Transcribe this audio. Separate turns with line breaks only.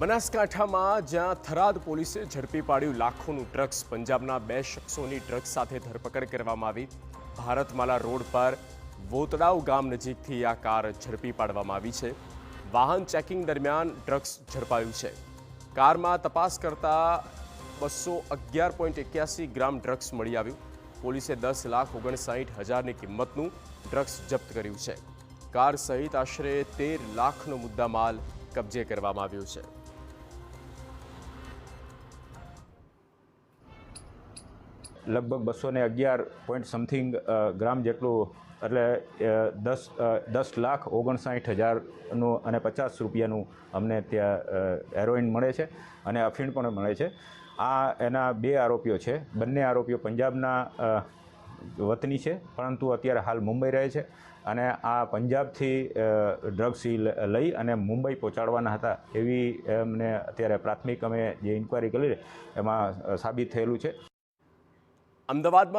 બનાસકાંઠામાં જ્યાં થરાદ પોલીસે ઝડપી પાડ્યું લાખોનું ડ્રગ્સ, પંજાબના 2 શખ્સોની ડ્રગ્સ સાથે ધરપકડ કરવામાં આવી। ભારતમાલા રોડ પર વોતડાવ ગામ નજીકથી આ કાર ઝડપી પાડવામાં આવી છે। વાહન ચેકિંગ દરમિયાન ડ્રગ્સ ઝડપાયું છે। કારમાં તપાસ કરતા 211.81 ગ્રામ ડ્રગ્સ મળી આવ્યું। પોલીસે 10,59,000ની કિંમતનું ડ્રગ્સ જપ્ત કર્યું છે। કાર સહિત આશરે 13 લાખનો મુદ્દામાલ કબજે કરવામાં આવ્યો છે।
લગભગ 211 સમથિંગ ગ્રામ જેટલું એટલે 10,59,000નું અને 50 રૂપિયાનું અમને ત્યાં હેરોઇન મળે છે અને અફીણ પણ મળે છે। આ એના 2 આરોપીઓ છે। બંને આરોપીઓ પંજાબના વતની છે, પરંતુ અત્યારે હાલ મુંબઈ રહે છે અને આ પંજાબથી ડ્રગ્સ લઈ અને મુંબઈ પહોંચાડવાના હતા એવી અમને અત્યારે પ્રાથમિક અમે જે ઇન્ક્વાયરી કરી એમાં સાબિત થયેલું છે।
અમદાવાદમાં